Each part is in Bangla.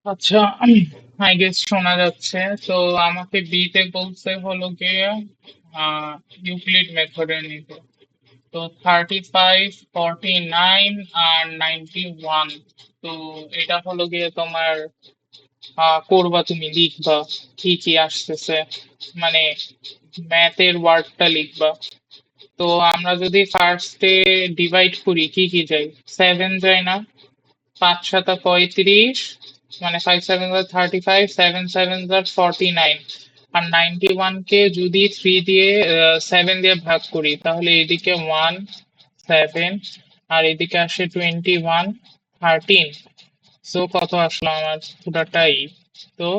আচ্ছা, আই গেস শোনা যাচ্ছে। তো আমাকে বিতে বলছে হলো গিয়ে ইউক্লিড মেথডে নিতে। তো 35, 49 আর 91। তো এটা হলো গিয়ে তোমার করবা, তুমি লিখবা কি কি আসতেছে, মানে ম্যাথের ওয়ার্ডটা লিখবা। তো আমরা যদি ফার্স্টে ডিভাইড করি কি কি যাই, 7 যায় না, 5 7 35, মানে 5 7 35, 7 7 49, আর 91 কে যদি 3 দিয়ে 7 দিয়ে ভাগ করি তাহলে এদিকে 1 7, আর এদিকে আসে 21 13। সো কত আসলো আমার পুরোটাই? তো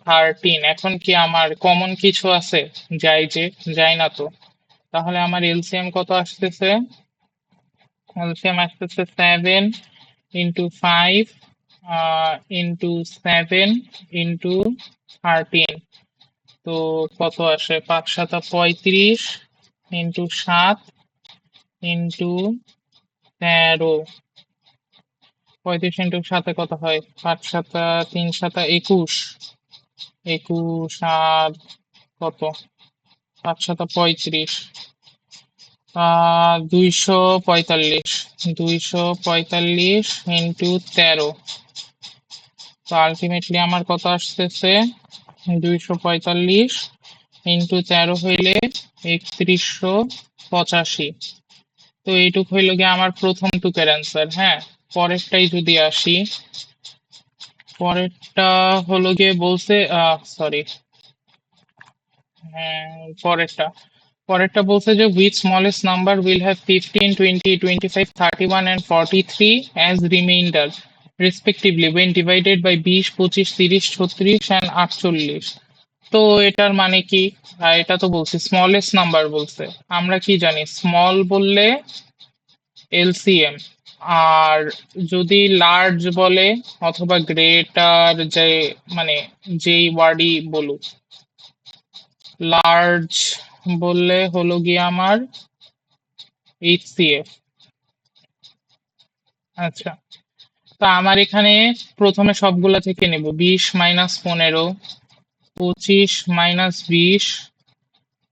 13। এখন কি আমার কমন কিছু আছে? যাই না তো। তাহলে আমার এলসিএম কত আসতেছে? এলসিএম আসতেছে 7 × 5 ইন্টু 7 × 13। তো কত আসে? 5 7 35 ইন্টু 7 × 13। 35 × 7 কত হয়? 5 7 3 7 21। 21 আর কত? 5 7 35, 245। 245 ইন্টু 13। তো আলটিমেটলি আমার কত আসতেছে? 245 ইন্টু 13 হইলে 3185। তো এইটুক হইল গিয়ে আমার প্রথম টুকের অ্যান্সার। হ্যাঁ, পরেরটাই যদি আসি, পরেরটা হলো গিয়ে বলছে, সরি, হ্যাঁ, পরেরটা পরেরটা বলছে যে which smallest number will have 15, 20, 25, 31 and 43 as remainder respectively when divided by 20, 25, 30, 36 and 48। তো এটার মানে কি? এটা তো বলছে স্মলেস্ট নাম্বার বলছে। আমরা কি জানি, স্মল বললে এলসিএম, আর যদি লার্জ বলে অথবা গ্রেটার, যে মানে যেই ওয়ার্ডই বলুক, লার্জ বললে হলো গিয়ে আমার এইচসিএফ। আচ্ছা, তো আমার এখানে প্রথমে সবগুলা থেকে নেব। 20 - 15, 25 - 20,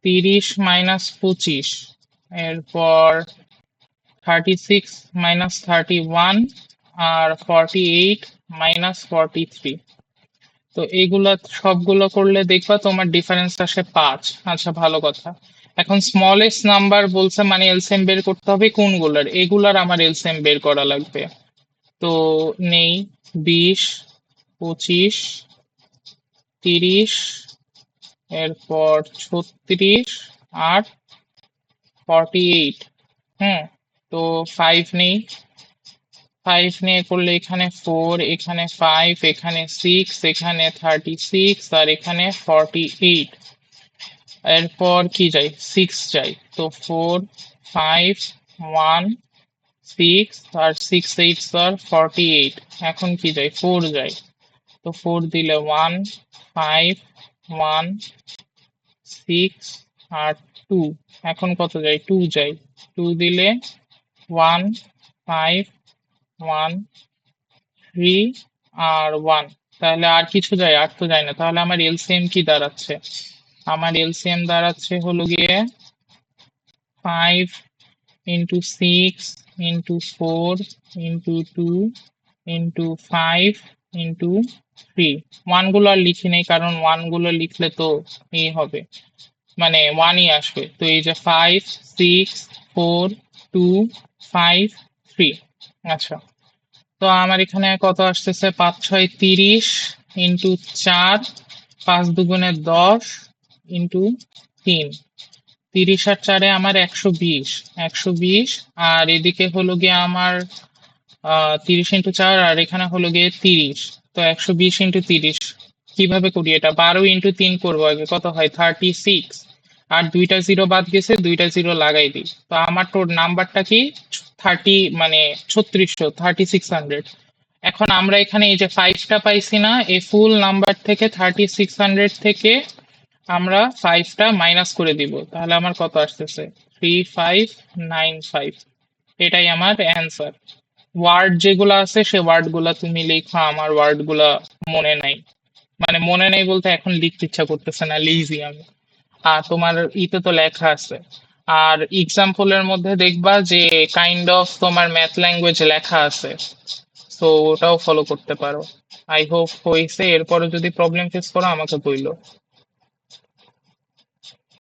30 - 25, এরপর 36 - 31, আর 48 - 43। তো এইগুলা সবগুলো করলে দেখবা তোমার ডিফারেন্স আসে 5। আচ্ছা, ভালো কথা। এখন স্মলেস্ট নাম্বার বলছে মানে এলসিএম বের করতে হবে কোনগুলার, এগুলার আমার এলসিএম বের করা লাগবে। তো নেই 20, 25, 30, এরপর 36 আর 48। হুম, তো 5 নেই। 5 নিয়ে করলে এখানে 4, এখানে 5, এখানে 6, এখানে 36 আর এখানে 48। এরপর কি যাই, 6 যাই। তো 4 5 1 6, আর 6 8 আর 48। এখন কি যাই, 4 যাই। তো 4 দিলে 1 5 1 6 আর 2। এখন কত যাই, 2 যাই। 2 দিলে 1 5 1 3 আর 1। তাহলে আর কিছু যায়? আর তো যায় না। তাহলে আমার এলসিএম কি দাঁড়াচ্ছে? আমার এলসিএম দাঁড়াচ্ছে হলো গিয়ে 5 × 6 × 4 × 2 × 5 × 3। ওয়ান গুলো আর লিখি নেই, কারণ ওয়ান গুলো লিখলে তো এই হবে, মানে ওয়ানই আসবে। তো এই যে 5 6 4 2 5 3। আচ্ছা, তো আমার এখানে কত আসতেছে? 5 6 30 ইন্টু 4, 5 2 × 10 ইন্টু 3। 30 আর 4-এ আমার 120। 120, আর এদিকে হলো গিয়ে আমার 30 × 4, আর এখানে হলো গিয়ে 30। তো 120 × 30 কিভাবে করি? এটা 12 × 3 করবো আগে, কত হয়? 36। আর দুইটা জিরো বাদ গেছে, দুইটা জিরো লাগাই দিই। তো আমার তোর নাম্বারটা কি? 30, মানে 3600, 3600। এখন আমরা এখানে এই যে 5টা পাইছি না, এই ফুল নাম্বার থেকে 3600 থেকে আমরা 5টা মাইনাস করে দিব। তাহলে আমার কত আসতেছে? 3595। এটাই আমার অ্যান্সার। ওয়ার্ড যেগুলো আছে সে ওয়ার্ড গুলা তুমি লেখো, আমার ওয়ার্ড গুলা মনে নাই। মানে মনে নেই বলতে এখন লিখতে ইচ্ছা করতেছে না, লেজি আমি। আর তোমার ইতে তো লেখা আছে। আর এক্সাম্পলের মধ্যে দেখবা যে কাইন্ড অফ তোমার ম্যাথ ল্যাঙ্গুয়েজ লেখা আছে, তো ওটাও ফলো করতে পারো। আই হোপ হয়েছে, এরপরে যদি প্রবলেম ফেস করো আমাকে বইলো।